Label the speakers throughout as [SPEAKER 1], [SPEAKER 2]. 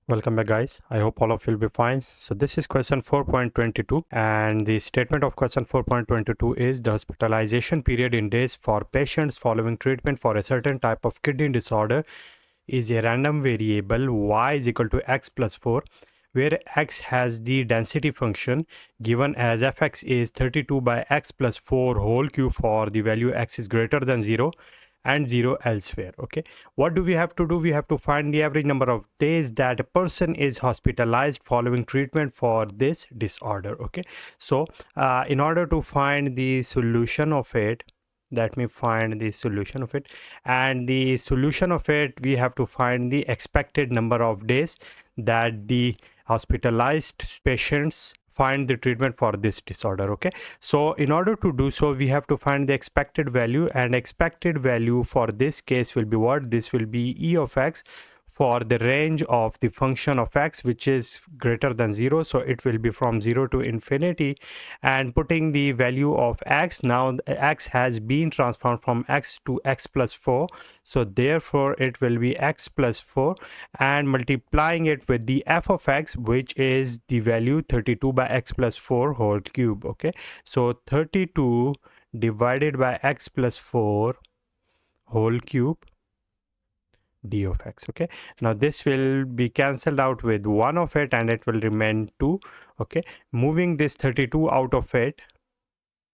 [SPEAKER 1] Welcome back guys. I hope all of you will be fine. So this is question 4.22 and the statement of question 4.22 is the hospitalization period in days for patients following treatment for a certain type of kidney disorder is a random variable y is equal to x plus 4 where x has the density function given as fx is 32 by x plus 4 whole cube for the value x is greater than 0 and 0 elsewhere. Okay, what do we have to do? We have to find the average number of days that a person is hospitalized following treatment for this disorder. Okay, so in order to find the solution of it, let me find the solution of it, and the solution of it, we have to find the expected number of days that the hospitalized patients find the treatment for this disorder. Okay, so in order to do so, we have to find the expected value, and expected value for this case will be what? This will be e of x for the range of the function of x which is greater than 0, so it will be from 0 to infinity. And putting the value of x, now x has been transformed from x to x plus 4, so therefore it will be x plus 4, and multiplying it with the f of x which is the value 32 by x plus 4 whole cube. Okay, so 32 divided by x plus 4 whole cube d of x. Okay, now this will be cancelled out with 1 of it and it will remain 2. Okay, moving this 32 out of it,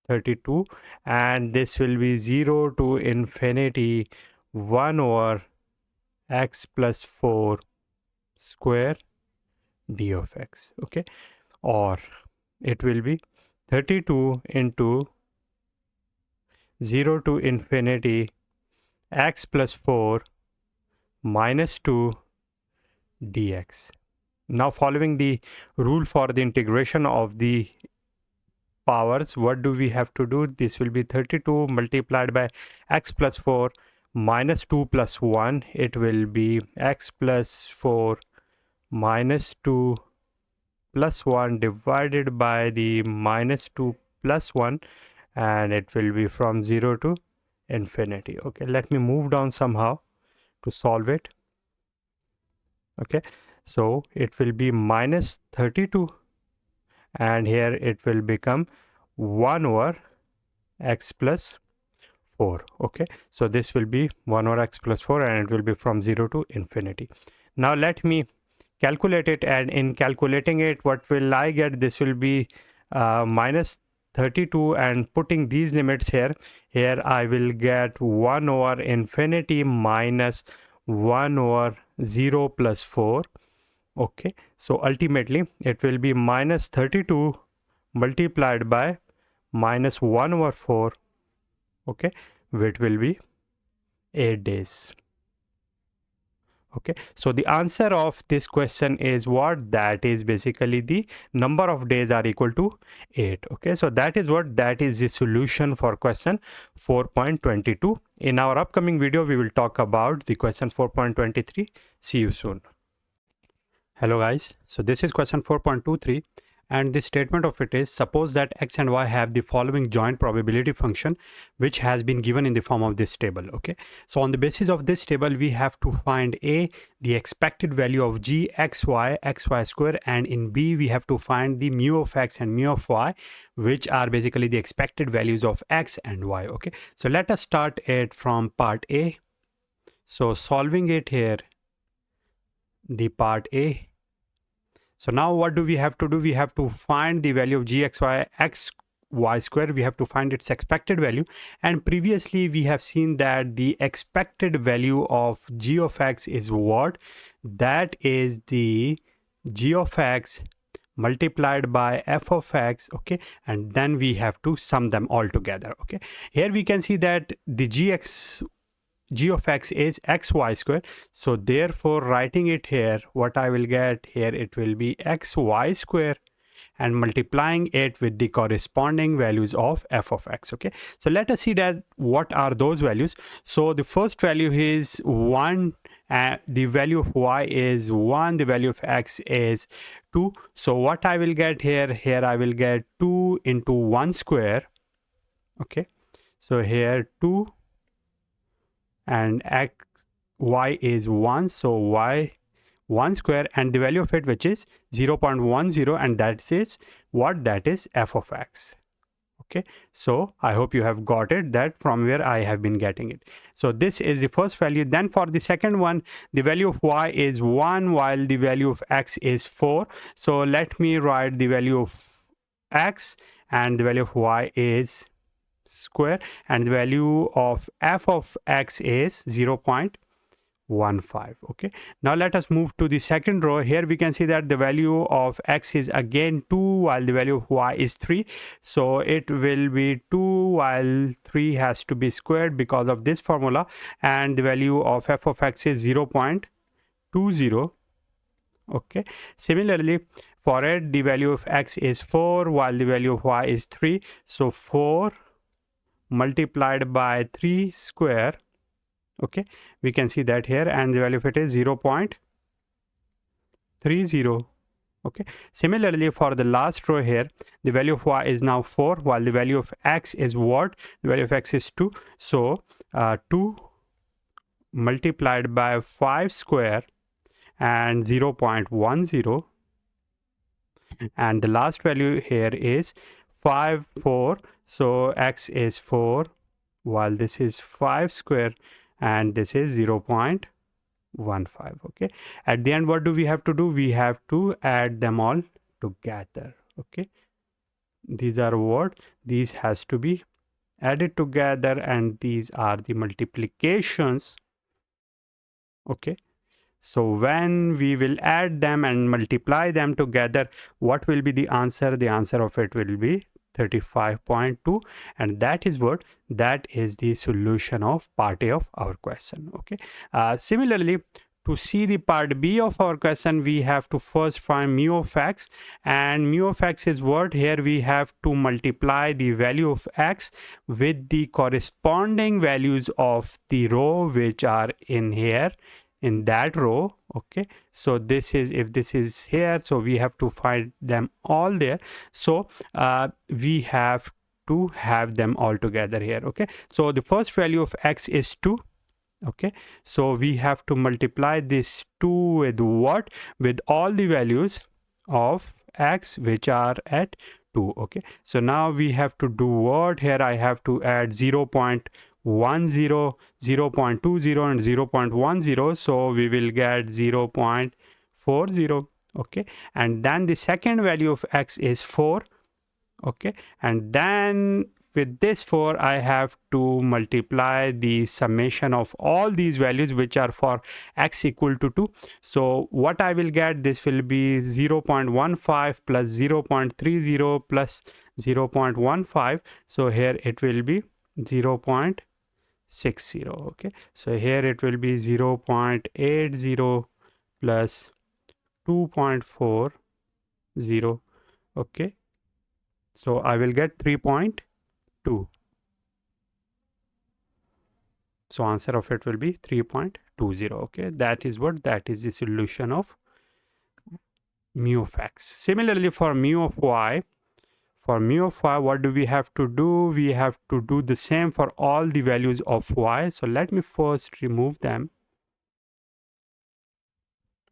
[SPEAKER 1] 32, and this will be 0 to infinity 1 over x plus 4 square d of x. Okay, or it will be 32 into 0 to infinity x plus 4 minus 2 dx. Now following the rule for the integration of the powers, what do we have to do? This will be 32 multiplied by x plus 4 minus 2 plus 1. It will be x plus 4 minus 2 plus 1 divided by the minus 2 plus 1, and it will be from 0 to infinity. Okay, let me move down somehow to solve it. Okay, so it will be minus 32, and here it will become 1 over x plus 4. Okay, so this will be 1 over x plus 4 and it will be from 0 to infinity. Now let me calculate it, and in calculating it, what will I get? This will be minus 32, and putting these limits here I will get 1 over infinity minus 1 over 0 plus 4. Okay, so ultimately it will be minus 32 multiplied by minus 1 over 4. Okay, which will be 8 days. Okay, so the answer of this question is what? That is basically the number of days are equal to 8. Okay, so that is the solution for question 4.22. In our upcoming video, we will talk about the question 4.23. See you soon. Hello guys, so this is question 4.23, and the statement of it is, suppose that x and y have the following joint probability function which has been given in the form of this table. Okay, so on the basis of this table we have to find a, the expected value of g xy square, and in b we have to find the mu of x and mu of y, which are basically the expected values of x and y. Okay, so let us start it from part a. So solving it here, the part a. So now what do we have to do? We have to find the value of xy square. We have to find its expected value, and previously we have seen that the expected value of g of x is what? That is the g of x multiplied by f of x. Okay, and then we have to sum them all together. Okay, here we can see that the g of x is xy square, so therefore writing it here, what I will get here, it will be xy square, and multiplying it with the corresponding values of f of x. Okay, so let us see that what are those values. So the first value is 1, and the value of y is 1, the value of x is 2. So what I will get here, I will get 2 into 1 square. Okay, so here 2, and y is 1, so y 1 square, and the value of it, which is 0.10, and that is what? That is f of x. Okay, so I hope you have got it, that from where I have been getting it. So this is the first value. Then for the second one, the value of y is 1 while the value of x is 4. So let me write the value of x, and the value of y is square, and the value of f of x is 0.15. Okay, now let us move to the second row. Here we can see that the value of x is again 2 while the value of y is 3. So it will be 2 while 3 has to be squared because of this formula, and the value of f of x is 0.20. Okay, similarly for it, the value of x is 4 while the value of y is 3. So 4 multiplied by 3 square. Okay, we can see that here, and the value of it is 0.30. Okay, similarly for the last row here, the value of y is now 4 while the value of x is what? The value of x is 2. So 2 multiplied by 5 square and 0.10, and the last value here is 5 4. So x is 4 while this is 5 square and this is 0.15. Okay, at the end what do we have to do? We have to add them all together. Okay, these are what? These has to be added together, and these are the multiplications. Okay, so when we will add them and multiply them together, what will be the answer? The answer of it will be 35.2, and that is what? That is the solution of part A of our question. Okay, similarly, to see the part B of our question, we have to first find mu of x, and mu of x is what? Here we have to multiply the value of x with the corresponding values of the row which are in here, in that row. Okay, so this is, if this is here, so we have to find them all there. So we have to have them all together here. Okay, so the first value of x is 2. Okay, so we have to multiply this 2 with what? With all the values of x which are at 2. Okay, so now we have to do what? Here I have to add 0.10, 0.20 and 0.10, so we will get 0.40. Okay, and then the second value of x is 4. Okay, and then with this 4 I have to multiply the summation of all these values which are for x equal to 2. So what I will get, this will be 0.15 plus 0.30 plus 0.15. So here it will be 0.60. Okay, so here it will be 0.80 plus 2.40. Okay, so I will get 3.2. So answer of it will be 3.20. Okay, that is what? That is the solution of mu of x. Similarly for mu of y, what do we have to do? We have to do the same for all the values of y. So let me first remove them.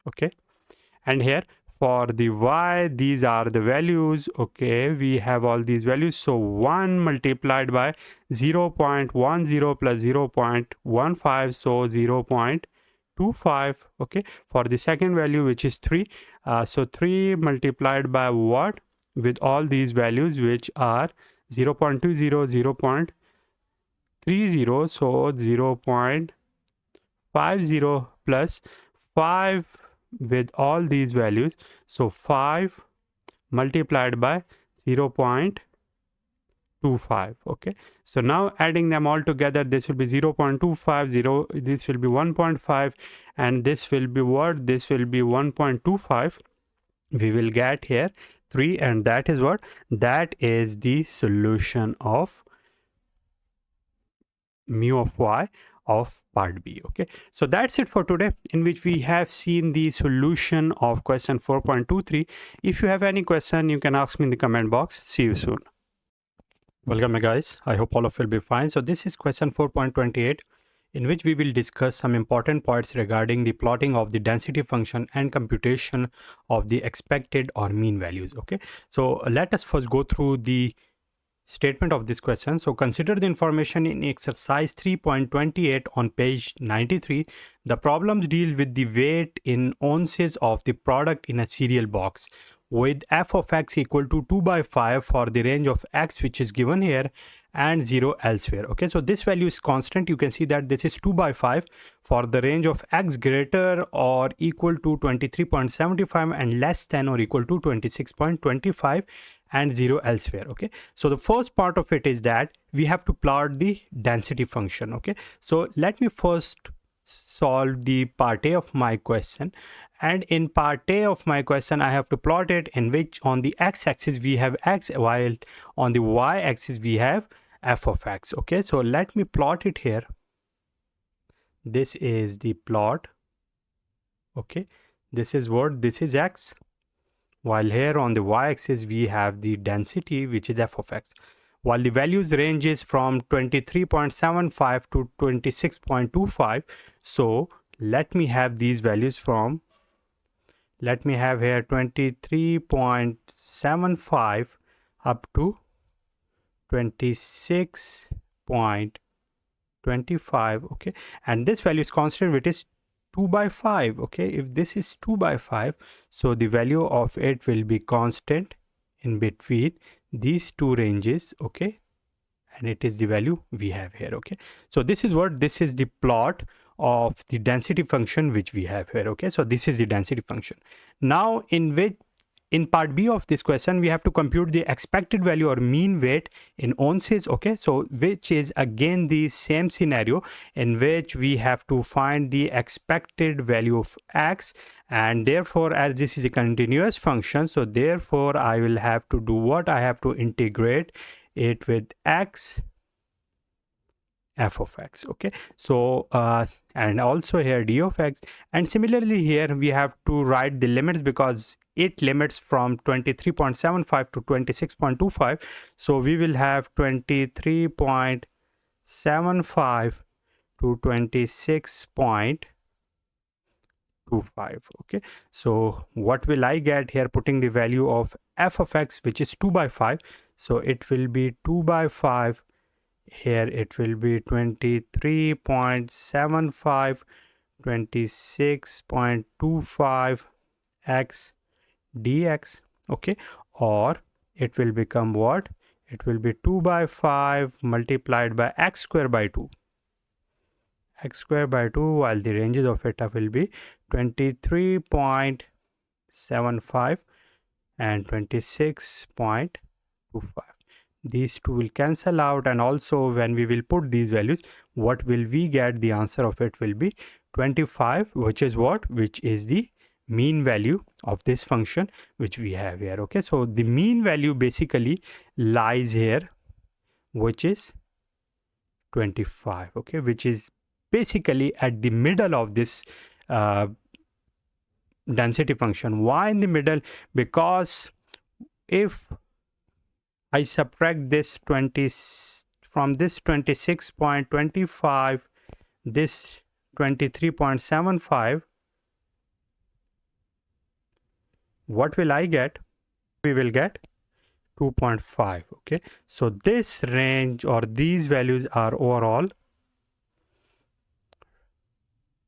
[SPEAKER 1] Okay, and here for the y, these are the values. Okay, we have all these values. So 1 multiplied by 0.10 plus 0.15, so 0.25. Okay, for the second value, which is 3, so 3 multiplied by what? With all these values which are 0.20, 0.30, so 0.50 plus 5 with all these values, so 5 multiplied by 0.25. Okay, so now adding them all together, this will be 0.25, this will be 1.5, and this will be what? This will be 1.25. We will get here 3, and that is what? That is the solution of mu of y of part B. Okay, so that's it for today, in which we have seen the solution of question 4.23. If you have any question, you can ask me in the comment box. See you soon. Welcome guys, I hope all of you will be fine. So this is question 4.28, in which we will discuss some important points regarding the plotting of the density function and computation of the expected or mean values. Okay, so let us first go through the statement of this question. So consider the information in exercise 3.28 on page 93. The problems deal with the weight in ounces of the product in a cereal box with f of x equal to 2 by 5 for the range of x, which is given here, and 0 elsewhere. Okay, so this value is constant. You can see that this is 2 by 5 for the range of x greater or equal to 23.75 and less than or equal to 26.25 and 0 elsewhere. Okay, so the first part of it is that we have to plot the density function. Okay, so let me first solve the part A of my question, and in part A of my question I have to plot it, in which on the x-axis we have x, while on the y-axis we have f of x. Okay, so let me plot it here. This is the plot. Okay, this is what, this is x, while here on the y-axis we have the density, which is f of x, while the values ranges from 23.75 to 26.25. so let me have these values from, let me have here 23.75 up to 26.25. okay, and this value is constant, which is 2 by 5. okay, if this is 2 by 5, so the value of it will be constant in between these two ranges. Okay, and it is the value we have here. Okay, so this is what, this is the plot of the density function which we have here. Okay, so this is the density function. Now in part B of this question we have to compute the expected value or mean weight in ounces. Okay, so which is again the same scenario in which we have to find the expected value of x, and therefore as this is a continuous function, so therefore I will have to do what, I have to integrate it with x f of x. Okay, so and also here d of x, and similarly here we have to write the limits because it limits from 23.75 to 26.25. so we will have 23.75 to 26.25. okay, so what will I get here, putting the value of f of x, which is 2 by 5, so it will be 2 by 5, here it will be 23.75 26.25 x dx. okay, or it will become what, it will be 2 by 5 multiplied by x square by 2, x square by 2, while the ranges of it will be 23.75 and 26.25. These two will cancel out, and also when we will put these values, what will we get, the answer of it will be 25, which is what, which is the mean value of this function which we have here. Okay, so the mean value basically lies here, which is 25. okay, which is basically at the middle of this density function. Why in the middle? Because if I subtract this 20 from this 26.25, this 23.75, what will I get? We will get 2.5. okay, so this range or these values are overall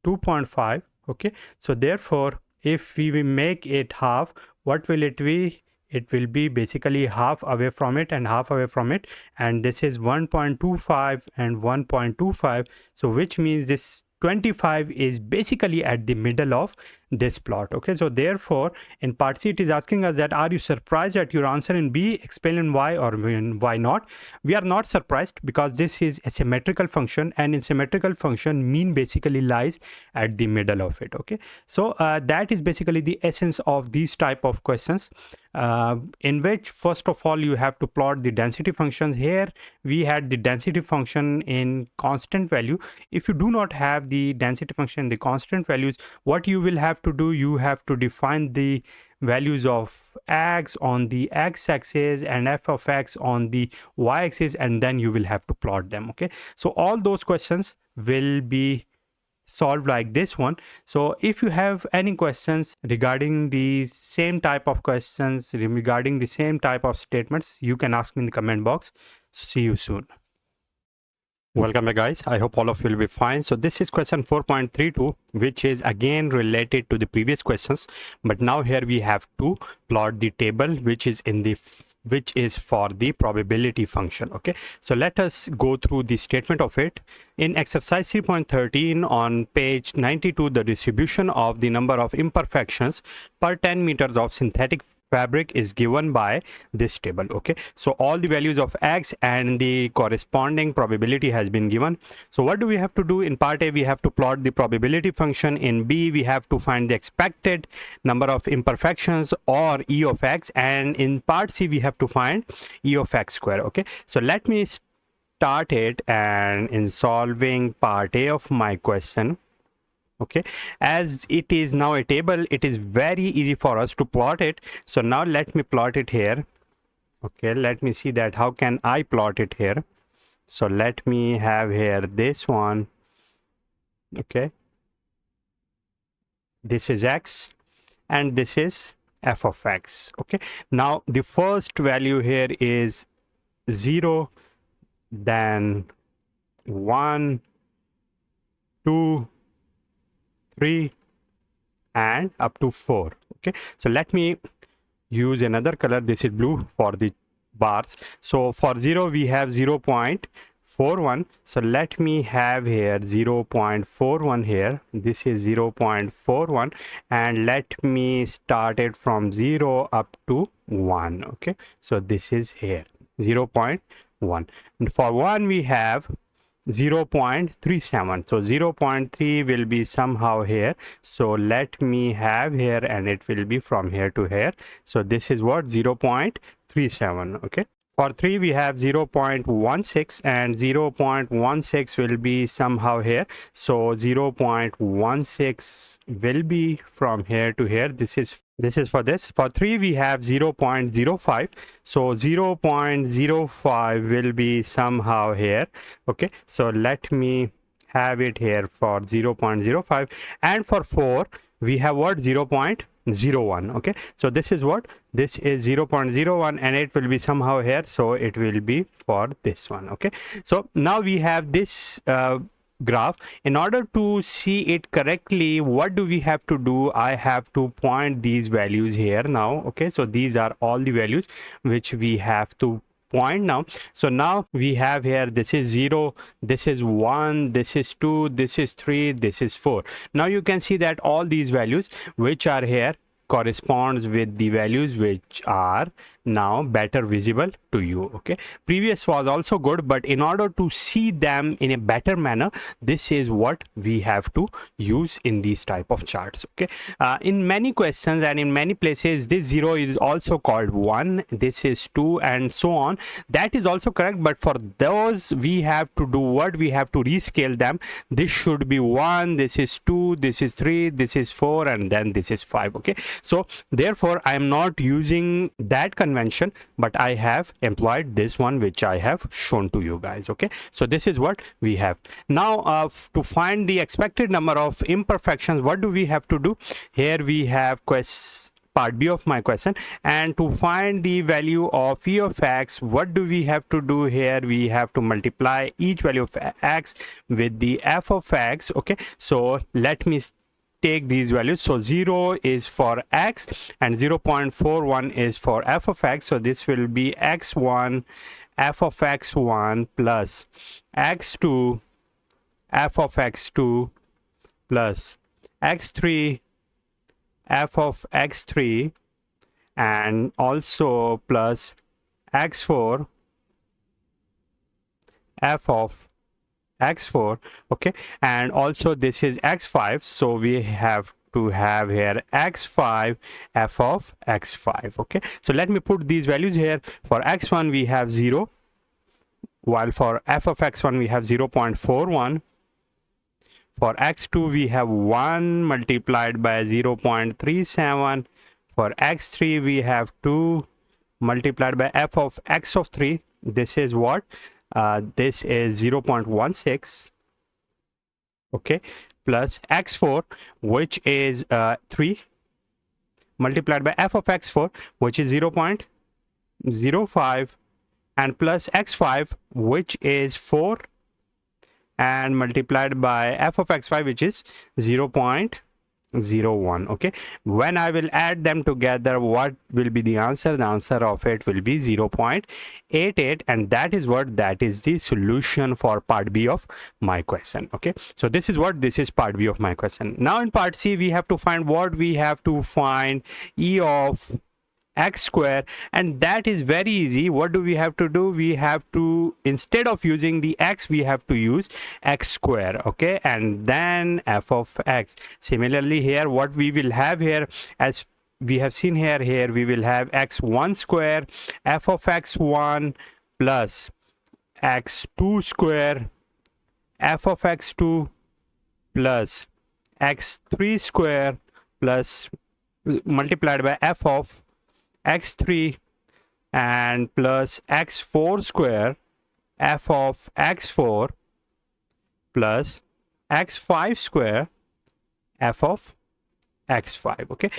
[SPEAKER 1] 2.5. okay, so therefore if we make it half, what will it be? It will be basically half away from it and half away from it, and this is 1.25 and 1.25, so which means this 25 is basically at the middle of this plot. okay, so therefore in part C it is asking us that, are you surprised at your answer in B? Explain why or why not. We are not surprised because this is a symmetrical function, and in symmetrical function mean basically lies at the middle of it. okay, so that is basically the essence of these type of questions, in which first of all you have to plot the density functions. Here we had the density function in constant value. If you do not have the density function in the constant values, what you will have to do, you have to define the values of x on the x-axis and f of x on the y-axis, and then you will have to plot them. Okay, so all those questions will be solved like this one. So if you have any questions regarding the same type of questions, regarding the same type of statements, you can ask me in the comment box. So see you soon. Welcome back, guys. I hope all of you will be fine. So this is question 4.32, which is again related to the previous questions, but now here we have to plot the table which is for the probability function. Okay, so let us go through the statement of it. In exercise 3.13 on page 92, the distribution of the number of imperfections per 10 meters of synthetic fabric is given by this table. Okay, so all the values of x and the corresponding probability has been given. So what do we have to do? In part A, we have to plot the probability function. In B, we have to find the expected number of imperfections, or E of x, and in part C, we have to find E of x square. Okay, so let me start it, and in solving part A of my question, okay, as it is now a table, it is very easy for us to plot it. So now let me plot it here. Okay, let me see that how can I plot it here. So let me have here this one. Okay, this is x and this is f of x. Okay, now the first value here is 0, then 1, 2, 3, and up to 4. Okay, so let me use another color. This is blue for the bars. So for 0 we have 0.41. so let me have here 0.41 here. This is 0.41, and let me start it from 0 up to 1. Okay, so this is here 0.1, and for 1 we have 0.37. so 0.3 will be somehow here. So let me have here, and it will be from here to here. So this is what 0.37. Okay, for 3 we have 0.16, and 0.16 will be somehow here. So 0.16 will be from here to here. This is for this. For 3 we have 0.05, so 0.05 will be somehow here. Okay, so let me have it here for 0.05, and for 4 we have what, 0.01. okay, so this is what, this is 0.01, and it will be somehow here, so it will be for this one. Okay, so now we have this graph. In order to see it correctly, what do we have to do? I have to point these values here now. Okay, so these are all the values which we have to point now. So now we have here, this is 0, this is 1, this is 2, this is 3, this is 4. Now you can see that all these values which are here corresponds with the values which are now better visible to you. Okay, previous was also good, but in order to see them in a better manner, this is what we have to use in these type of charts. Okay, in many questions and in many places, this 0 is also called 1, this is 2, and so on. That is also correct, but for those we have to do what, we have to rescale them. This should be 1, this is 2, this is 3, this is 4, and then this is 5. Okay, so therefore I am not using that convention, but I have employed this one which I have shown to you guys. Okay, so this is what we have now. To find the expected number of imperfections, what do we have to do? Here we have part B of my question, and to find the value of E of x, what do we have to do? Here we have to multiply each value of x with the f of x. Okay, so let me take these values. So 0 is for x and 0.41 is for f of x. So this will be x1 f of x1 plus x2 f of x2 plus x3 f of x3, and also plus x4 f of x4. Okay, and also this is x5, so we have to have here x5 f of x5. Okay, so let me put these values here. For x1 we have 0, while for f of x1 we have 0.41. For x2 we have 1 multiplied by 0.37. For x3 we have 2 multiplied by f of x of 3. This is what? This is 0.16. Okay, plus x4, which is 3 multiplied by f of x4, which is 0.05, and plus x5, which is 4, and multiplied by f of x5, which is 0.01. Okay, when I will add them together, what will be the answer? The answer of it will be 0.88, and that is the solution for part B of my question. Okay, so this is part B of my question. Now in part C we have to find E of x square, and that is very easy. What do we have to do? We have to, instead of using the x, we have to use x square. Okay, and then f of x. Similarly here, what we will have here, as we have seen here, we will have x1 square, f of x1 plus x2 square, f of x2 plus x3 square plus multiplied by f of x3 and plus x4 square, f of x4 plus x5 square, f of x5. Okay,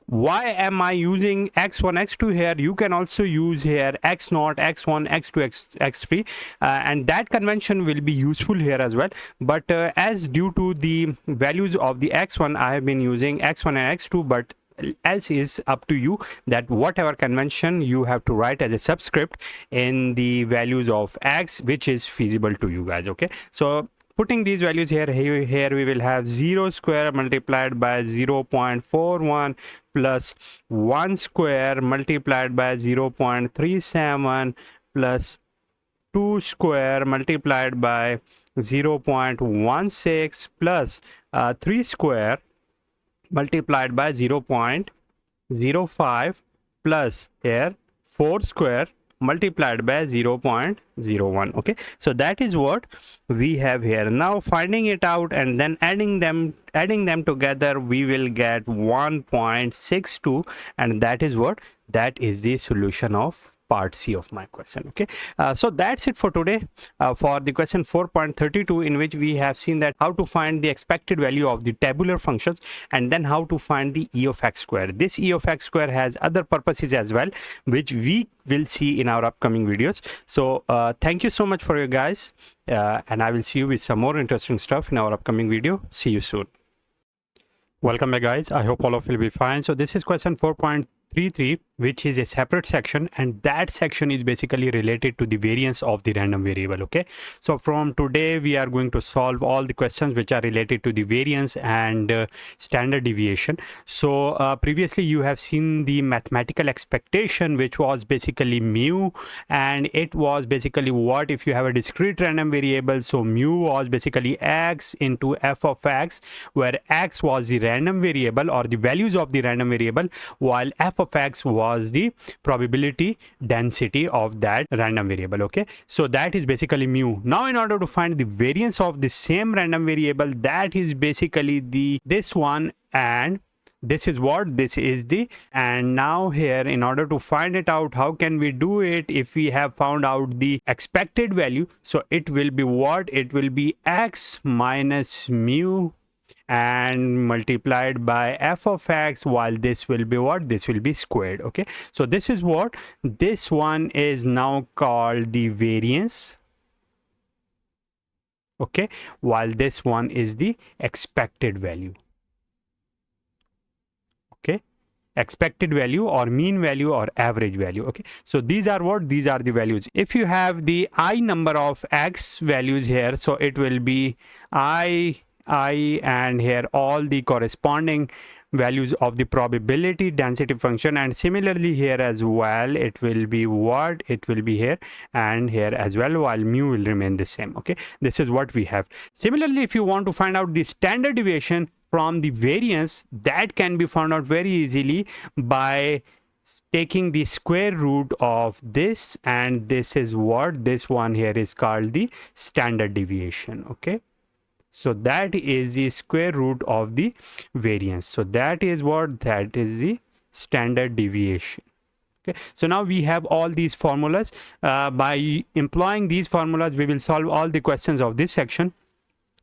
[SPEAKER 1] why am I using x1 x2 here? You can also use here x0 x1 x2 x3, and that convention will be useful here as well. But as due to the values of the x1, I have been using x1 and x2, but else is up to you, that whatever convention you have to write as a subscript in the values of x, which is feasible to you guys. Okay, so putting these values here we will have 0 square multiplied by 0.41 plus 1 square multiplied by 0.37 plus 2 square multiplied by 0.16 plus 3 square multiplied by 0.05 plus here 4 square multiplied by 0.01. Okay, so that is what we have here. Now finding it out and then adding them together, we will get 1.62, and that is the solution of part C of my question. Okay, so that's it for today for the question 4.32, in which we have seen that how to find the expected value of the tabular functions and then how to find the E of x square. This E of x square has other purposes as well, which we will see in our upcoming videos. So thank you so much for you guys, and I will see you with some more interesting stuff in our upcoming video. See you soon. Welcome back guys, I hope all of you will be fine. So this is question 4.33, which is a separate section, and that section is basically related to the variance of the random variable. Okay, so from today we are going to solve all the questions which are related to the variance and standard deviation. So previously you have seen the mathematical expectation, which was basically mu, and it was basically what if you have a discrete random variable. So mu was basically x into f of x, where x was the random variable or the values of the random variable, while f of x was the probability density of that random variable. Okay, so that is basically mu. Now in order to find the variance of the same random variable, that is basically this one, and this is and now here, in order to find it out, how can we do it? If we have found out the expected value, so it will be what? It will be x minus mu and multiplied by f of x, while this will be what? This will be squared. Okay, so this is what this one is now called the variance. Okay, while this one is the expected value. Okay, expected value or mean value or average value. Okay, so these are what? These are the values. If you have the I number of x values here, so it will be I, and here all the corresponding values of the probability density function, and similarly here as well it will be what? It will be here and here as well, while mu will remain the same. Okay, this is what we have. Similarly, if you want to find out the standard deviation from the variance, that can be found out very easily by taking the square root of this, and this is what? This one here is called the standard deviation. Okay, so that is the square root of the variance. So that is what? That is the standard deviation. Okay, so now we have all these formulas. By employing these formulas, we will solve all the questions of this section.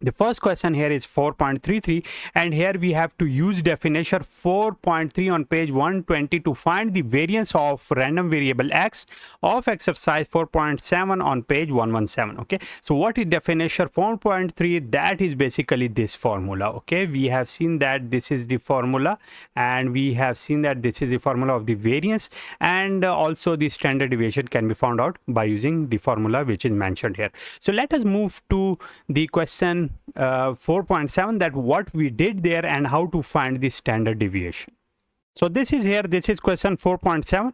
[SPEAKER 1] The first question here is 4.33, and here we have to use definition 4.3 on page 120 to find the variance of random variable x of exercise 4.7 on page 117. Okay, so what is definition 4.3? That is basically this formula. Okay, we have seen that this is the formula, and we have seen that this is the formula of the variance, and also the standard deviation can be found out by using the formula which is mentioned here. So let us move to the question 4.7, that what we did there and how to find the standard deviation. So this is here, this is question 4.7,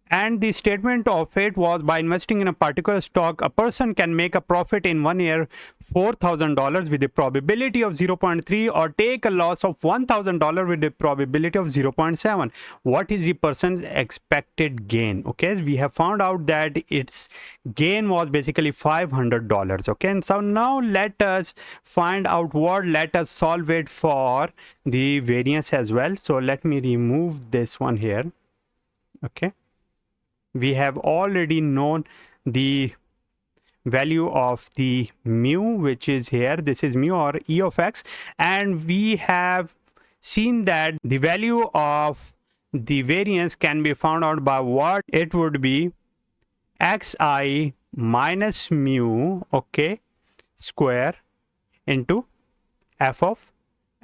[SPEAKER 1] and the statement of it was, by investing in a particular stock, a person can make a profit in 1 year $4,000 with a probability of 0.3, or take a loss of $1,000 with a probability of 0.7. What is the person's expected gain? Okay, we have found out that its gain was basically $500. Okay, and so now let us find out what, let us solve it for the variance as well. So let me remove this one here. Okay, we have already known the value of the mu, which is here, this is mu or e of x, and we have seen that the value of the variance can be found out by what? It would be xi minus mu, okay, square into f of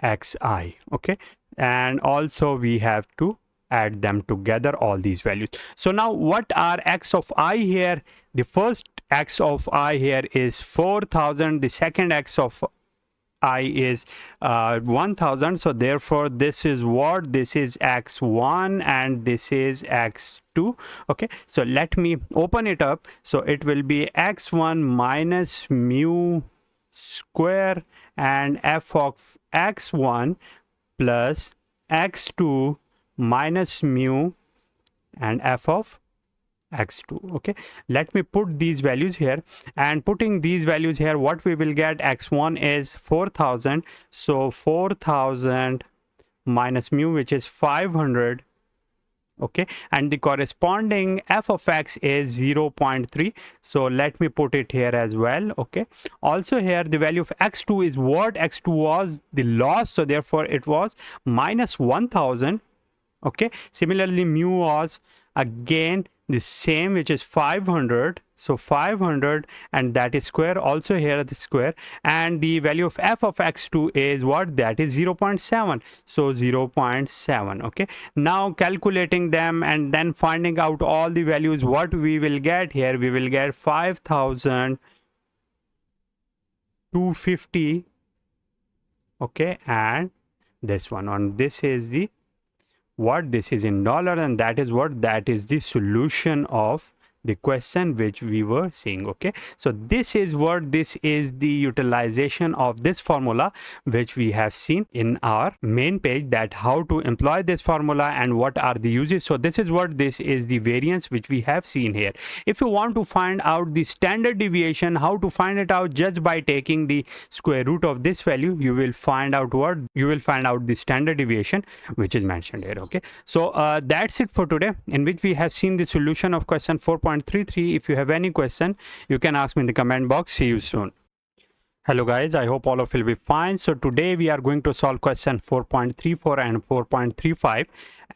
[SPEAKER 1] xi. Okay, and also we have to add them together, all these values. So now what are x of I here? The first x of I here is 4,000. The second x of I is 1,000. So therefore this is what? This is x1 and this is x2. Okay, so let me open it up. So it will be x1 minus mu square and f of x1 plus x2 minus mu and f of x2. Okay, let me put these values here, and putting these values here, what we will get? X1 is 4,000, so 4,000 minus mu, which is 500. Okay, and the corresponding f of x is 0.3, so let me put it here as well. Okay, also here the value of x2 is what? X2 was the loss, so therefore it was minus 1,000. Okay, similarly mu was again the same, which is 500, so 500, and that is square, also here the square, and the value of f of x2 is what? That is 0.7, so 0.7. okay, now calculating them and then finding out all the values, what we will get here? We will get 5,250. okay, and this one on, this is the what? This is in dollar, and that is what? That is the solution of the question which we were seeing. Okay, so this is what? This is the utilization of this formula which we have seen in our main page, that how to employ this formula and what are the uses. So this is what? This is the variance which we have seen here. If you want to find out the standard deviation, how to find it out? Just by taking the square root of this value, you will find out what? You will find out the standard deviation which is mentioned here. Okay, so that's it for today, in which we have seen the solution of question 4.33. If you have any question, you can ask me in the comment box. See you soon. Hello guys, I hope all of you will be fine. So today we are going to solve question 4.34 and 4.35,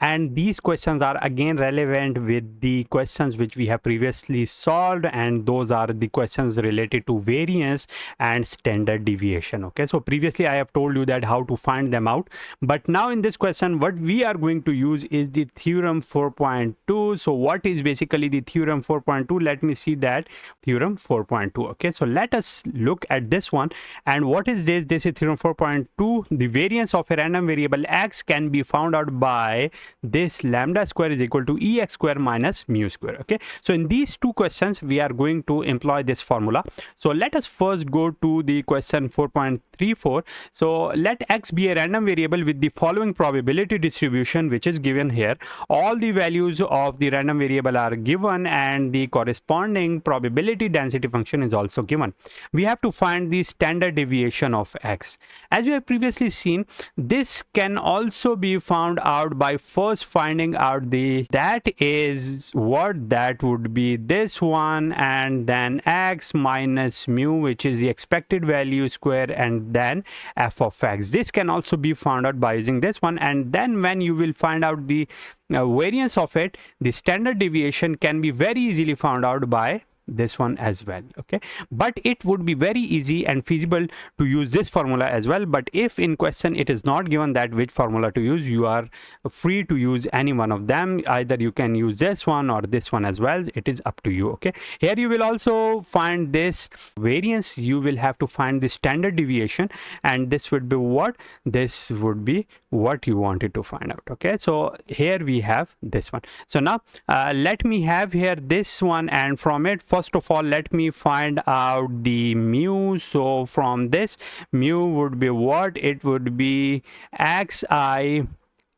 [SPEAKER 1] and these questions are again relevant with the questions which we have previously solved, and those are the questions related to variance and standard deviation. Okay, so previously I have told you that how to find them out, but now in this question what we are going to use is the theorem 4.2. so what is basically the theorem 4.2? Let me see that theorem 4.2. okay, so let us look at this one. And what is this? This is theorem 4.2. The variance of a random variable x can be found out by this: lambda square is equal to ex square minus mu square. Okay, so in these two questions we are going to employ this formula. So let us first go to the question 4.34. so let x be a random variable with the following probability distribution, which is given here. All the values of the random variable are given, and the corresponding probability density function is also given. We have to find the standard deviation of x. As we have previously seen, this can also be found out by first finding out that is what that would be this one, and then x minus mu, which is the expected value square, and then f of x. This can also be found out by using this one, and then when you will find out the variance of it, the standard deviation can be very easily found out by this one as well. Okay, but it would be very easy and feasible to use this formula as well. But if in question it is not given that which formula to use, you are free to use any one of them. Either you can use this one or this one as well. It is up to you. Okay, here you will also find this variance. You will have to find the standard deviation, and this would be what? This would be what you wanted to find out. Okay, so here we have this one. So now let me have here this one, and from it, first of all, let me find out the mu. So from this, mu would be what? It would be xi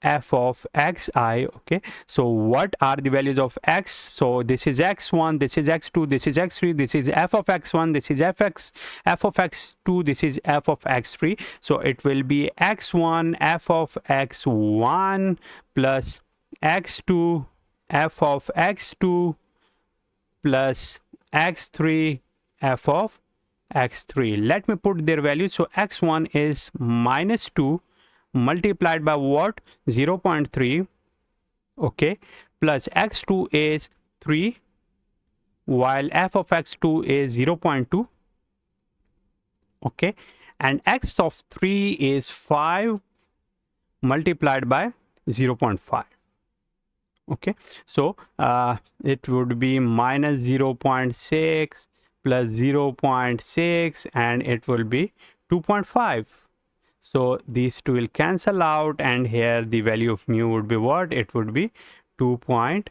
[SPEAKER 1] f of xi. Okay, so what are the values of x? So this is x1, this is x2, this is x3, this is f of x1, this is f of x2, this is f of x3. So it will be x1 f of x1 plus x2 f of x2 plus x3 f of x3. Let me put their values. So x1 is minus 2 multiplied by what? 0.3. Okay, plus x2 is 3, while f of x2 is 0.2. Okay, and x of 3 is 5 multiplied by 0.5. Okay, so it would be minus 0.6 plus 0.6, and it will be 2.5. So these two will cancel out, and here the value of mu would be what? It would be 2.5.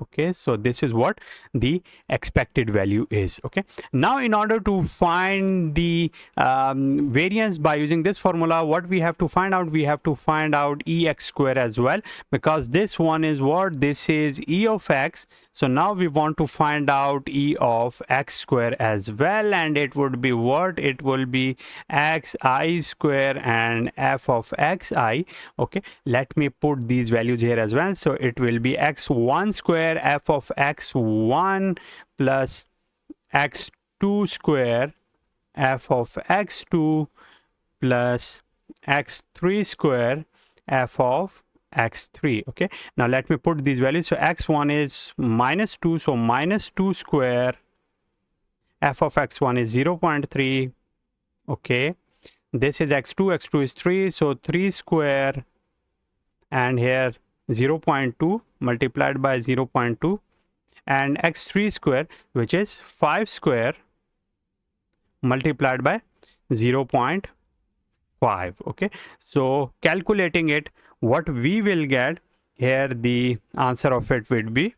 [SPEAKER 1] Okay, so this is what the expected value is. Okay, now in order to find the variance by using this formula, what we have to find out? We have to find out ex square as well, because this one is what? This is e of x. So now we want to find out e of x square as well, and it would be what? It will be xi square and f of xi. Okay, let me put these values here as well. So it will be x1 square f of x1 plus x2 square f of x2 plus x3 square f of x3. Okay, now let me put these values. So x1 is minus 2, so minus 2 square f of x1 is 0.3. okay, this is x2 is 3, so 3 square, and here 0.2 multiplied by 0.2, and x3 square, which is 5 square multiplied by 0.5. okay, so calculating it, what we will get here, the answer of it would be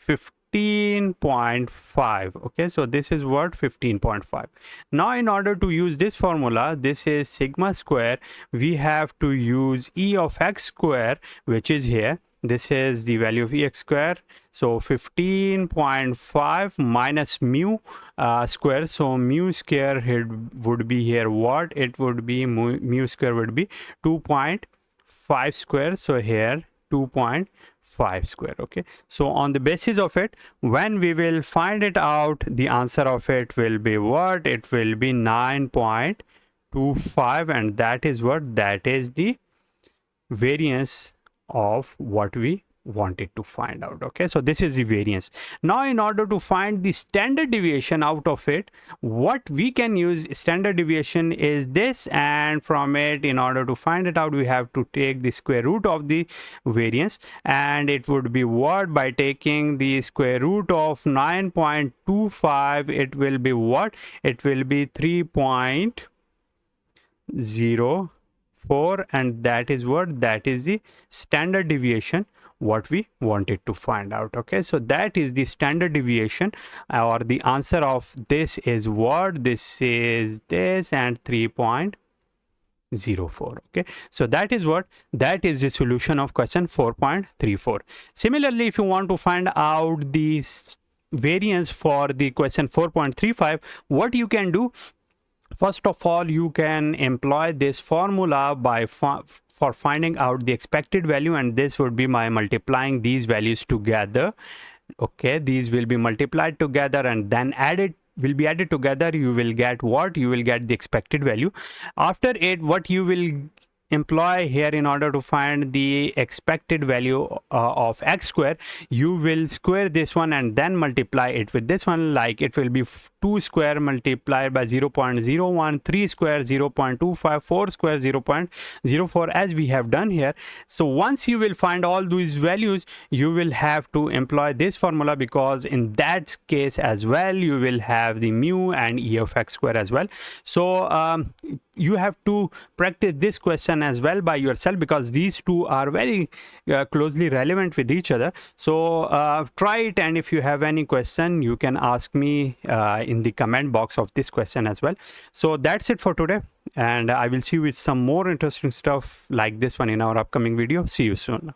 [SPEAKER 1] 15.5. okay, so this is what? 15.5. now in order to use this formula, this is sigma square, we have to use e of x square, which is here. This is the value of ex square. So 15.5 minus mu square. So mu square here would be here what? It would be mu square would be 2.5 square. So here 2.5 square. Okay, so on the basis of it, when we will find it out, the answer of it will be what? It will be 9.25, and that is what? That is the variance of what we wanted to find out. Okay, so this is the variance. Now in order to find the standard deviation out of it, what we can use, standard deviation is this, and from it, in order to find it out, we have to take the square root of the variance, and it would be what? By taking the square root of 9.25, it will be what? It will be 3.04, and that is what? That is the standard deviation what we wanted to find out. Okay, so that is the standard deviation, or the answer of this is what? This is this, and 3.04. okay, so that is what? That is the solution of question 4.34. Similarly, if you want to find out the variance for the question 4.35, what you can do, First of all, you can employ this formula by for finding out the expected value, and this would be by multiplying these values together. Okay, these will be multiplied together and then added, will be added together. You will get what? You will get the expected value. After it, what you will employ here in order to find the expected value of x square, you will square this one and then multiply it with this one. Like it will be 2 square multiplied by 0 0.01, 3 square 0 0.25, 4 square 0 0.04, as we have done here. So once you will find all these values, you will have to employ this formula, because in that case as well you will have the mu and e of x square as well. So you have to practice this question as well by yourself, because these two are very closely relevant with each other. So try it, and if you have any question, you can ask me in the comment box of this question as well. So that's it for today, and I will see you with some more interesting stuff like this one in our upcoming video. See you soon.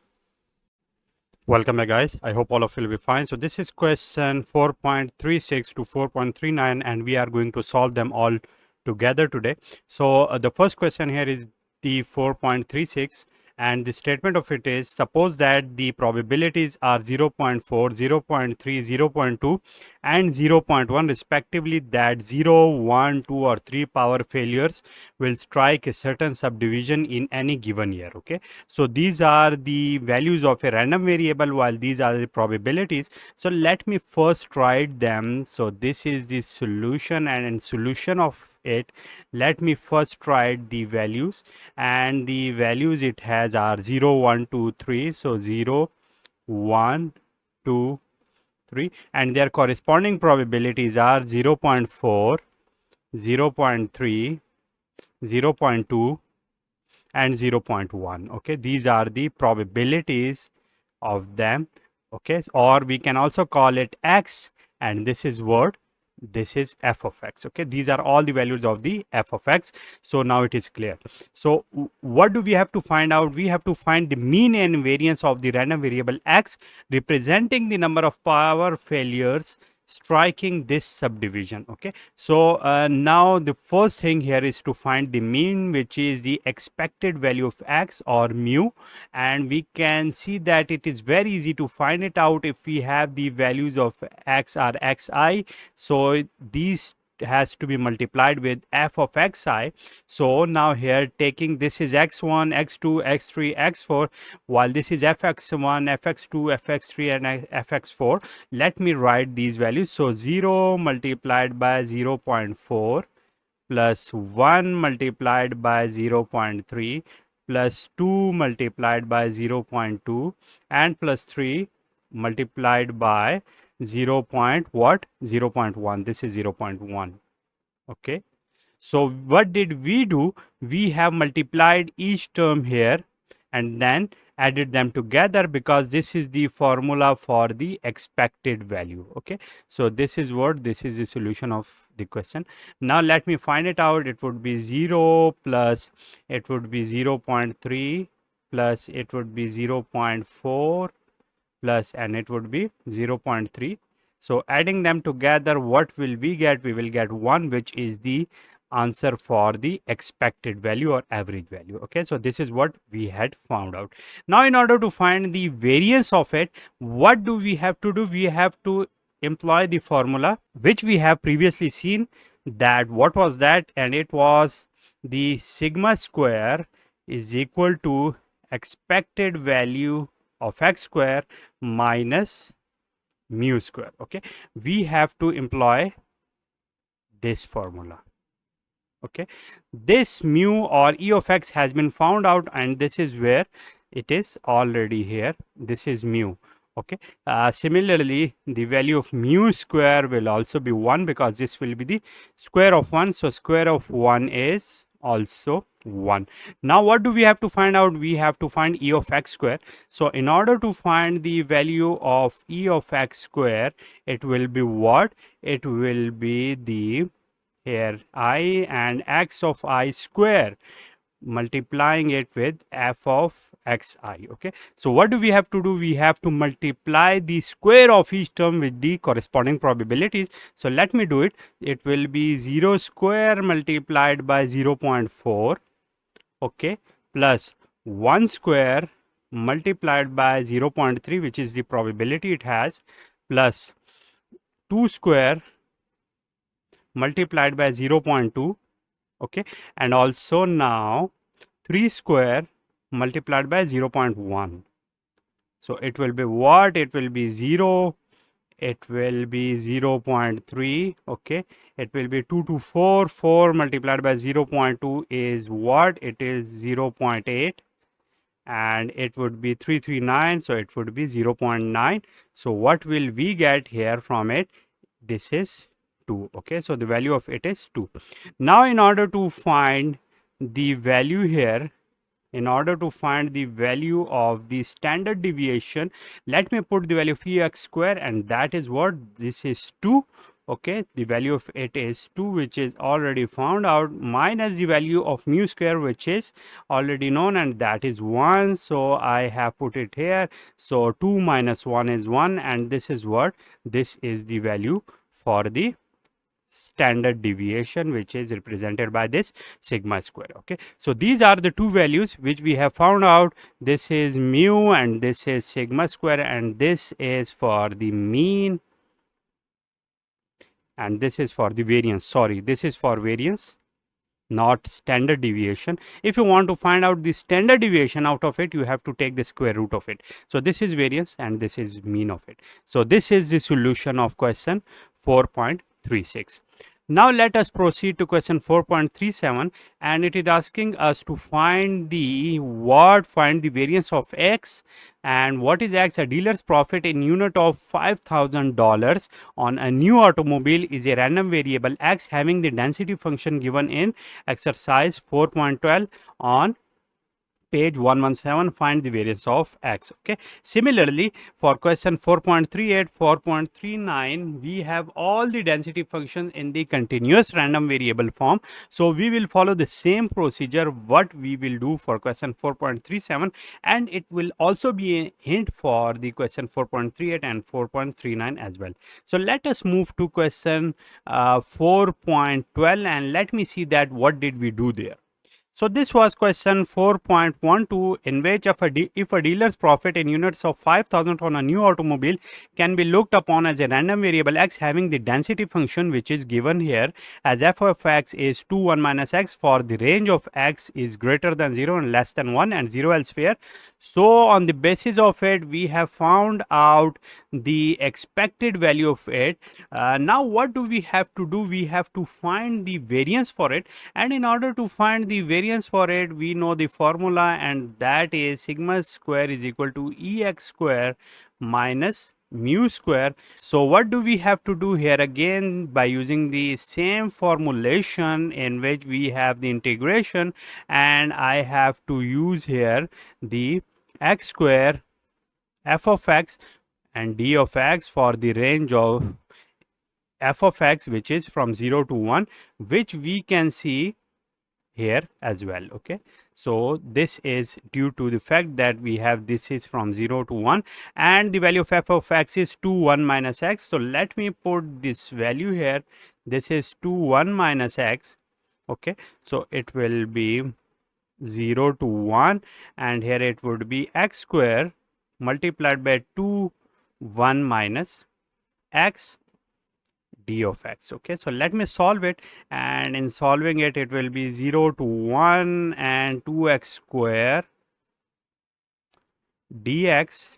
[SPEAKER 1] Welcome back, guys. I hope all of you will be fine. So this is question 4.36 to 4.39, and we are going to solve them all together today. So the first question here is the 4.36, and the statement of it is, suppose that the probabilities are 0.4, 0.3, 0.2 and 0.1 respectively, that 0, 1, 2 or 3 power failures will strike a certain subdivision in any given year. Okay, so these are the values of a random variable, while these are the probabilities. So let me first write them. So this is the solution, and in solution of it, let me first write the values, and the values it has are 0, 1, 2, 3. So 0, 1, 2, 3, and their corresponding probabilities are 0 0.4, 0 0.3, 0 0.2 and 0 0.1. Okay, these are the probabilities of them. Okay, or we can also call it x, and this is what? This is f of x. Okay, these are all the values of the f of x. So now it is clear. So what do we have to find out? We have to find the mean and variance of the random variable x, representing the number of power failures striking this subdivision. Okay, so now the first thing here is to find the mean, which is the expected value of x, or mu, and we can see that it is very easy to find it out if we have the values of x are xi. So these has to be multiplied with f of xi. So now here, taking this is x1, x2, x3, x4, while this is fx1, fx2, fx3 and fx4. Let me write these values. So 0 multiplied by 0 0.4 plus 1 multiplied by 0 0.3 plus 2 multiplied by 0 0.2 and plus 3 multiplied by 0. What? 0 0.1. This is 0 0.1. Okay, so what did we do? We have multiplied each term here and then added them together, because this is the formula for the expected value. Okay, so this is what? This is the solution of the question. Now let me find it out. It would be 0 plus it would be 0 0.3 plus it would be 0 0.4 plus, and it would be 0 0.3. So adding them together, what will we get? We will get 1, which is the answer for the expected value or average value. Okay, so this is what we had found out. Now in order to find the variance of it, what do we have to do? We have to employ the formula which we have previously seen. That what was that? And it was the sigma square is equal to expected value of x square minus mu square. Okay, we have to employ this formula. Okay, this mu or e of x has been found out, and this is where it is already here. This is mu. Okay, similarly the value of mu square will also be 1, because this will be the square of 1. So square of 1 is also 1. Now what do we have to find out? We have to find e of x square. So in order to find the value of e of x square, it will be what? It will be the here I and x of I square, multiplying it with f of xi. Okay, so what do we have to do? We have to multiply the square of each term with the corresponding probabilities. So let me do it. It will be 0 square multiplied by 0.4, okay, plus 1 square multiplied by 0.3, which is the probability it has, plus 2 square multiplied by 0.2, okay, and also now 3 square multiplied by 0.1. So it will be what? It will be 0, it will be 0.3, okay, it will be 2 to 4, 4 multiplied by 0.2 is what? It is 0.8, and it would be 339, so it would be 0.9. So what will we get here from it? This is 2, okay, so the value of it is 2. Now in order to find the value here, in order to find the value of the standard deviation, let me put the value of ex square, and that is what? This is 2, okay, the value of it is 2, which is already found out, minus the value of mu square, which is already known, and that is 1. So I have put it here. So 2 minus 1 is 1, and this is what? This is the value for the standard deviation, which is represented by this sigma square. Okay, so these are the two values which we have found out. This is mu and this is sigma square, and this is for the mean and this is for the variance. Sorry, this is for variance, not standard deviation. If you want to find out the standard deviation out of it, you have to take the square root of it. So this is variance and this is mean of it. So this is the solution of question 4.36. Now let us proceed to question 4.37, and it is asking us to find the variance of x, and what is x? A dealer's profit in unit of $5,000 on a new automobile is a random variable x having the density function given in exercise 4.12 on page 117. Find the variance of x. Okay, similarly for question 4.38, 4.39, we have all the density functions in the continuous random variable form. So we will follow the same procedure what we will do for question 4.37, and it will also be a hint for the question 4.38 and 4.39 as well. So let us move to question 4.12, and let me see that what did we do there. So this was question 4.12, in which if a dealer's profit in units of 5,000 on a new automobile can be looked upon as a random variable x having the density function which is given here as f of x is 2, 1 minus x for the range of x is greater than 0 and less than 1 and 0 elsewhere. So on the basis of it, we have found out the expected value of it. Now what do we have to do? We have to find the variance for it, and in order to find the variance for it, we know the formula, and that is sigma square is equal to ex square minus mu square. So what do we have to do here? Again, by using the same formulation in which we have the integration, and I have to use here the x square f of x and d of x for the range of f of x, which is from 0 to 1, which we can see here as well. Okay, so this is due to the fact that we have this is from 0 to 1, and the value of f of x is 2, 1 minus x. So let me put this value here. This is 2, 1 minus x. Okay, so it will be 0 to 1, and here it would be x square multiplied by 2, 1 minus x d of x. Okay, so let me solve it, and in solving it, it will be 0 to 1 and 2x square dx,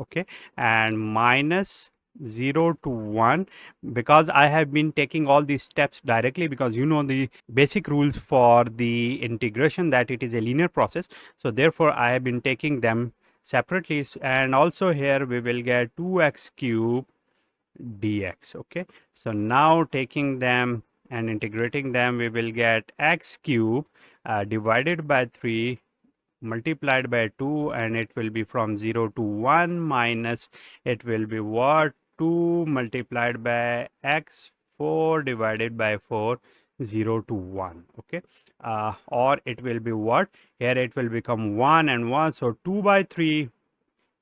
[SPEAKER 1] okay, and minus 0 to 1, because I have been taking all these steps directly, because you know the basic rules for the integration, that it is a linear process. So therefore I have been taking them separately, and also here we will get 2x cube dx. Okay, so now taking them and integrating them, we will get x cube divided by 3 multiplied by 2, and it will be from 0 to 1 minus it will be what? 2 multiplied by x 4 divided by 4, 0 to 1. Okay, or it will be what, here it will become 1 and 1, so 2 by 3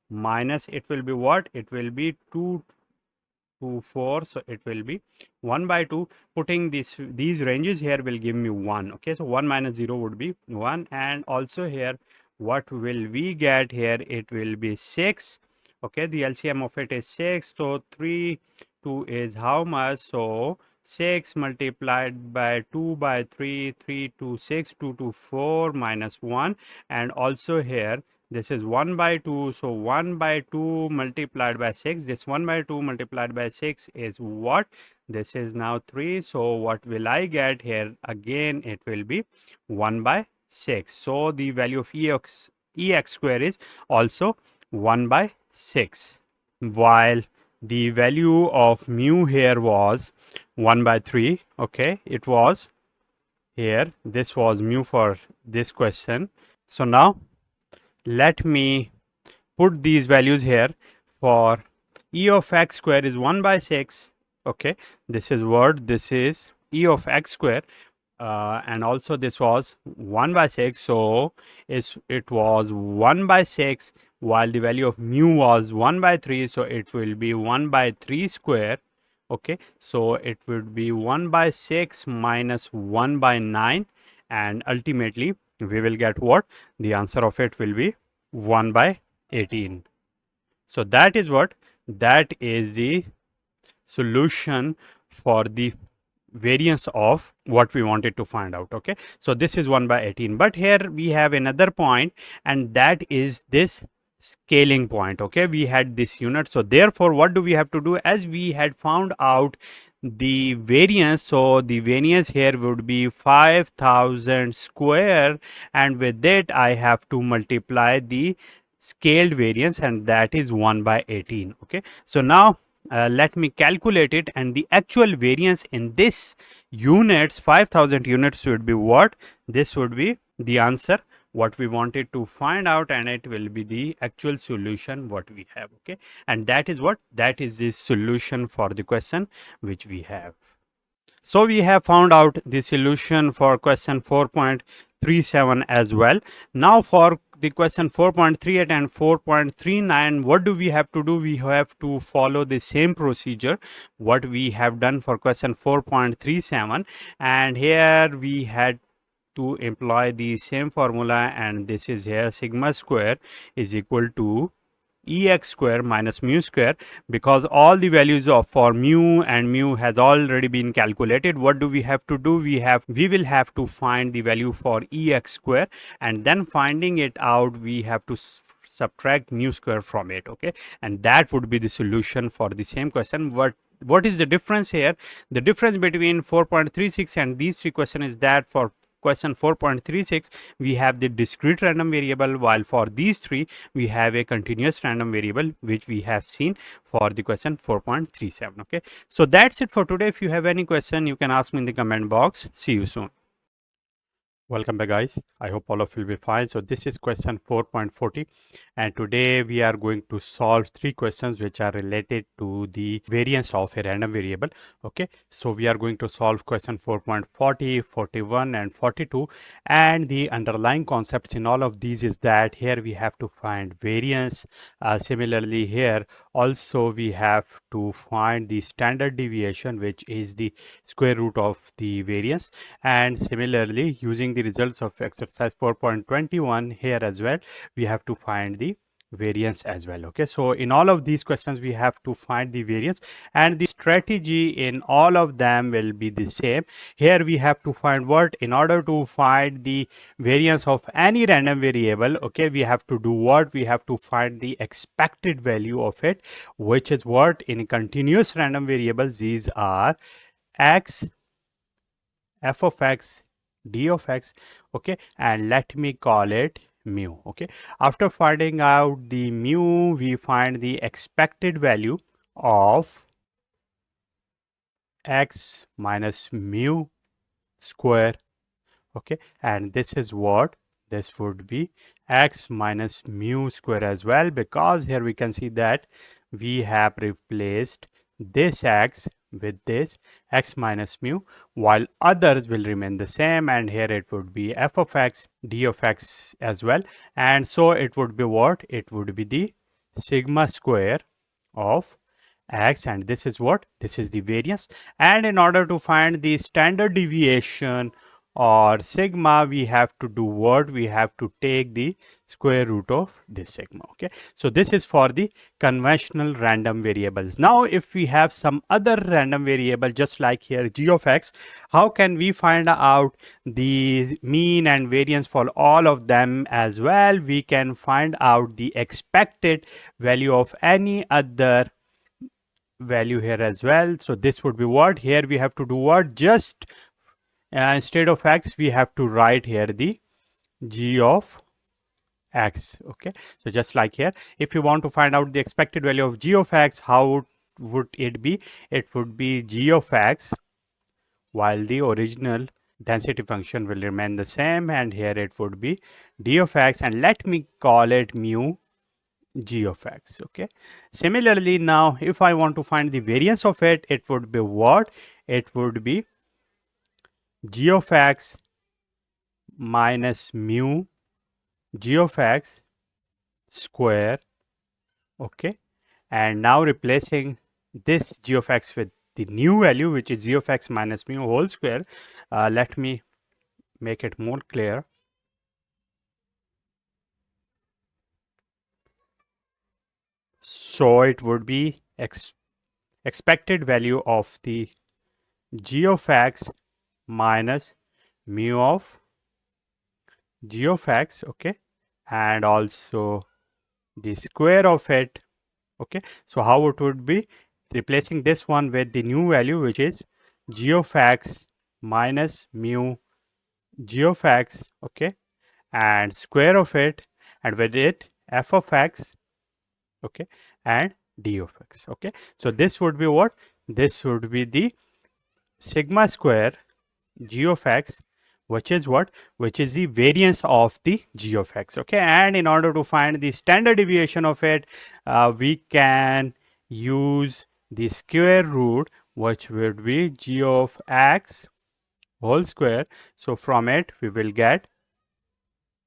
[SPEAKER 1] minus it will be what, it will be 2 to 4, so it will be 1 by 2. Putting these ranges here will give me 1. Okay, so 1 minus 0 would be 1, and also here what will we get here, it will be 6. Okay, the LCM of it is 6, so 3 2 is how much, so 6 multiplied by 2 by 3, 3 to 6, 2 to 4 minus 1, and also here this is 1 by 2, so 1 by 2 multiplied by 6, this 1 by 2 multiplied by 6 is what, this is now 3, so what will I get here, again it will be 1 by 6, so the value of ex square is also 1 by 6, while the value of mu here was 1 by 3. Okay, it was here, this was mu for this question. So now let me put these values here. For e of x square is 1 by 6. Okay, this is what, this is e of x square, and also this was 1 by 6, so it was 1 by 6, while the value of mu was 1 by 3, so it will be 1 by 3 square. Okay, so it would be 1 by 6 minus 1 by 9, and ultimately we will get what, the answer of it will be 1 by 18. So that is what, that is the solution for the variance of what we wanted to find out. Okay, so this is 1 by 18, but here we have another point, and that is this scaling point. Okay, we had this unit, so therefore what do we have to do, as we had found out the variance, so the variance here would be 5000 square, and with that I have to multiply the scaled variance, and that is 1 by 18. Okay, so now let me calculate it, and the actual variance in this units, 5000 units, would be what, this would be the answer what we wanted to find out, and it will be the actual solution what we have. Okay, and that is what, that is the solution for the question which we have. So we have found out the solution for question 4.37 as well. Now for the question 4.38 and 4.39, what do we have to do? We have to follow the same procedure what we have done for question 4.37, and here we had to employ the same formula, and this is here sigma square is equal to ex square minus mu square, because all the values of for mu and mu has already been calculated. What do we have to do? We will have to find the value for ex square, and then finding it out we have to subtract mu square from it. Okay, and that would be the solution for the same question. What is the difference here? The difference between 4.36 and these three questions is that for question 4.36 we have the discrete random variable, while for these three we have a continuous random variable, which we have seen for the question 4.37. Okay, so that's it for today. If you have any question, you can ask me in the comment box. See you soon. Welcome back, guys. I hope all of you will be fine. So this is question 4.40, and today we are going to solve three questions which are related to the variance of a random variable. Okay, so we are going to solve question 4.40, 41 and 42, and the underlying concepts in all of these is that here we have to find variance. Similarly here also we have to find the standard deviation, which is the square root of the variance, and similarly using the results of exercise 4.21 here as well we have to find the variance as well. Okay, so in all of these questions we have to find the variance, and the strategy in all of them will be the same. Here we have to find what, in order to find the variance of any random variable, okay, we have to do what, we have to find the expected value of it, which is what, in continuous random variables these are x, f of x, d of x. Okay, and let me call it mu. Okay, after finding out the mu we find the expected value of x minus mu square. Okay, and this is what, this would be x minus mu square as well, because here we can see that we have replaced this x with this x minus mu, while others will remain the same, and here it would be f of x, d of x as well, and so it would be what? It would be the sigma square of x, and this is what? This is the variance. And in order to find the standard deviation or sigma, we have to do what? We have to take the square root of this sigma. Okay, so this is for the conventional random variables. Now if we have some other random variable, just like here g of x, how can we find out the mean and variance for all of them as well? We can find out the expected value of any other value here as well. So this would be what? Here we have to do what? Just instead of x, we have to write here the g of x. Okay, so just like here, if you want to find out the expected value of g of x, how would it be? It would be g of x, while the original density function will remain the same, and here it would be d of x, and let me call it mu g of x. Okay, similarly, now if I want to find the variance of it, it would be what? It would be g of x minus mu g of x square. Okay, and now replacing this g of x with the new value, which is g of x minus mu whole square. Let me make it more clear. So it would be expected value of the g of x minus mu of g of x. Okay, and also the square of it. Okay, so how it would be? Replacing this one with the new value, which is g of x minus mu g of x. Okay, and square of it, and with it f of x. Okay, and d of x. Okay, so this would be what? This would be the sigma square g of x, which is what? Which is the variance of the g of x. Okay, and in order to find the standard deviation of it, we can use the square root, which would be g of x whole square. So from it we will get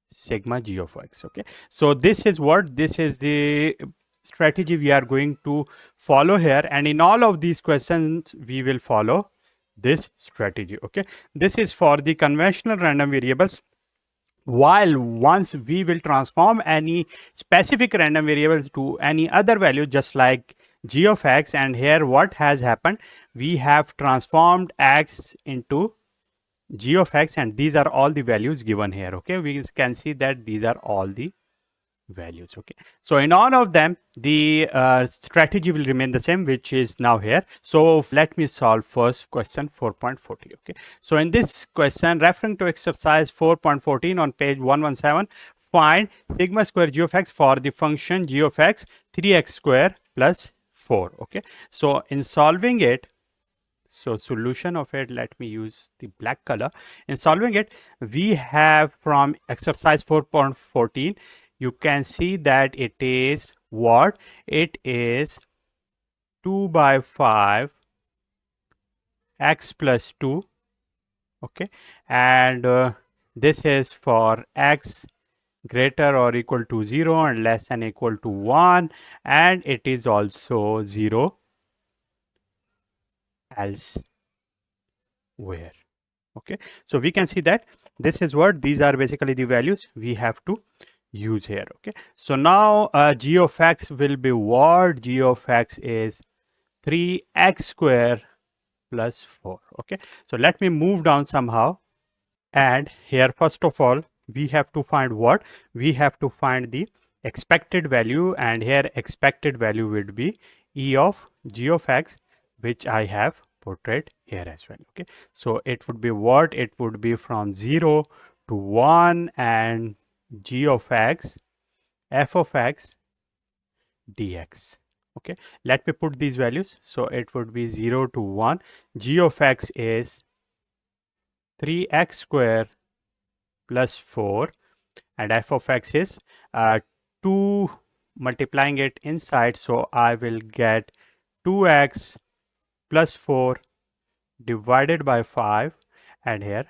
[SPEAKER 1] sigma g of x. Okay, so this is what? This is the strategy we are going to follow here, and in all of these questions we will follow this strategy. Okay, this is for the conventional random variables, while once we will transform any specific random variable to any other value, just like g of x, and here what has happened? We have transformed x into g of x, and these are all the values given here. Okay, we can see that these are all the values. Okay, so in all of them the strategy will remain the same, which is now here. So let me solve first question 4.40. Okay, so in this question, referring to exercise 4.14 on page 117, find sigma square g of x for the function g of x 3x square plus 4. Okay, so in solving it, so solution of it, let me use the black color. In solving it, we have from exercise 4.14, you can see that it is what? It is 2 by 5 x plus 2. Okay, and this is for x greater or equal to 0 and less than equal to 1, and it is also 0 else where. Okay, so we can see that this is what? These are basically the values we have to use here. Okay, so now g of x will be what? G of x is 3x square plus 4. Okay, so let me move down somehow, and here first of all we have to find what? We have to find the expected value, and here expected value would be e of g of x, which I have portrayed here as well. Okay, so it would be what? It would be from 0 to 1, and g of x f of x dx. Okay, let me put these values. So it would be 0 to 1. G of x is 3x square plus 4, and f of x is 2 multiplying it inside, so I will get 2x plus 4 divided by 5, and here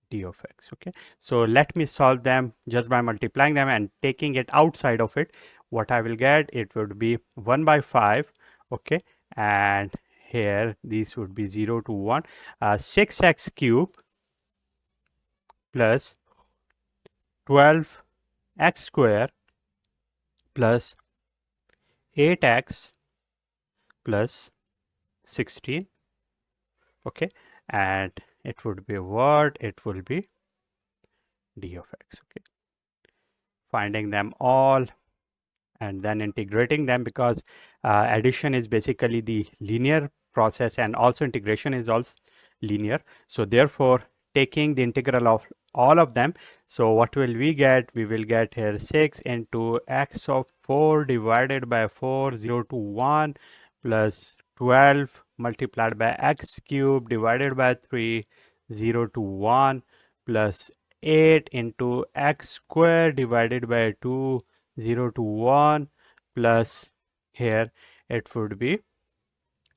[SPEAKER 1] d of x. Okay, so let me solve them just by multiplying them and taking it outside of it. What I will get, it would be 1 by 5. Okay, and here these would be 0 to 1. 6x cube plus 12x square plus 8x plus 16. Okay, and it would be what? It will be d of x. Okay, finding them all and then integrating them, because addition is basically the linear process and also integration is also linear. So therefore taking the integral of all of them, so what will we get? We will get here 6 into x of 4 divided by 4, 0 to 1, plus 12 multiplied by x cube divided by 3, 0 to 1, plus 8 into x square divided by 2, 0 to 1, plus here it would be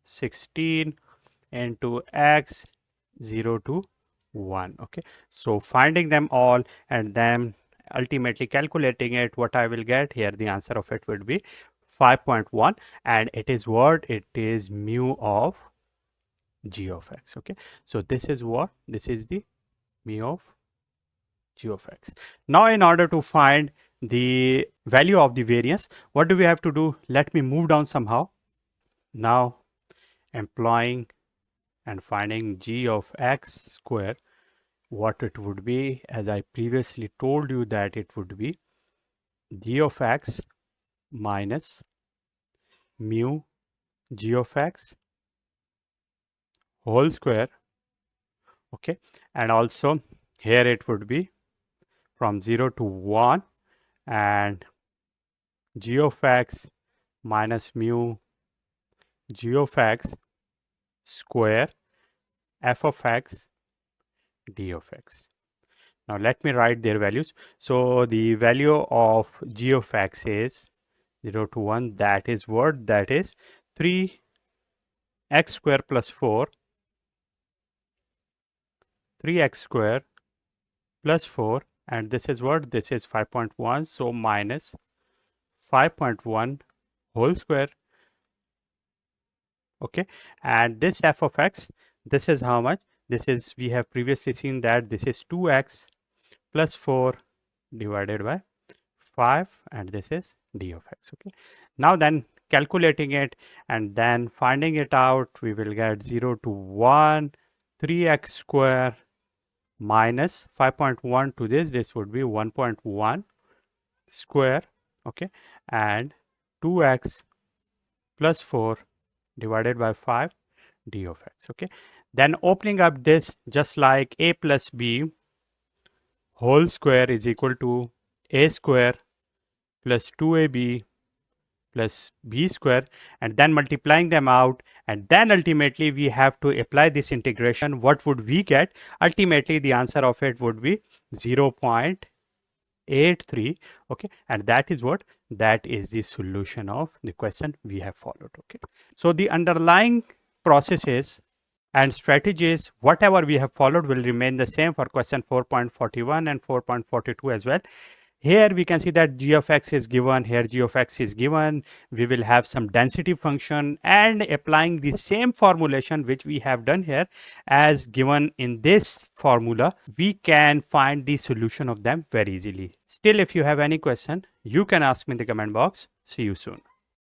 [SPEAKER 1] 16 into x 0 to 1. Okay, so finding them all and then ultimately calculating it, what I will get here, the answer of it would be 5.1, and it is what? It is mu of g of x. Okay, so this is what? This is the mu of g of x. Now in order to find the value of the variance, what do we have to do? Let me move down somehow. Now employing and finding g of x square, what it would be, as I previously told you, that it would be g of x minus mu g of x whole square. Okay, and also here it would be from 0 to 1 and g of x minus mu g of x square f of x d of x. Now let me write their values. So the value of g of x is 0 to 1, that is what? That is 3x square plus 4, 3x square plus 4, and this is what? This is 5.1, so minus 5.1 whole square. Okay, and this f of x, this is how much? This is, we have previously seen that this is 2x plus 4 divided by 5, and this is d of x. Okay, now then calculating it and then finding it out, we will get 0 to 1, 3x square minus 5.1 to this would be 1.1 square. Okay, and 2x plus 4 divided by 5 d of x. Okay, then opening up this, just like a plus b whole square is equal to a square plus 2ab plus b square, and then multiplying them out, and then ultimately we have to apply this integration. What would we get? Ultimately the answer of it would be 0.83. Okay, and that is what? That is the solution of the question we have followed. Okay, so the underlying processes and strategies, whatever we have followed, will remain the same for question 4.41 and 4.42 as well. Here we can see that g of x is given, here g of x is given. We will have some density function, and applying the same formulation which we have done here as given in this formula, we can find the solution of them very easily. Still, if you have any question, you can ask me in the comment box. See you soon.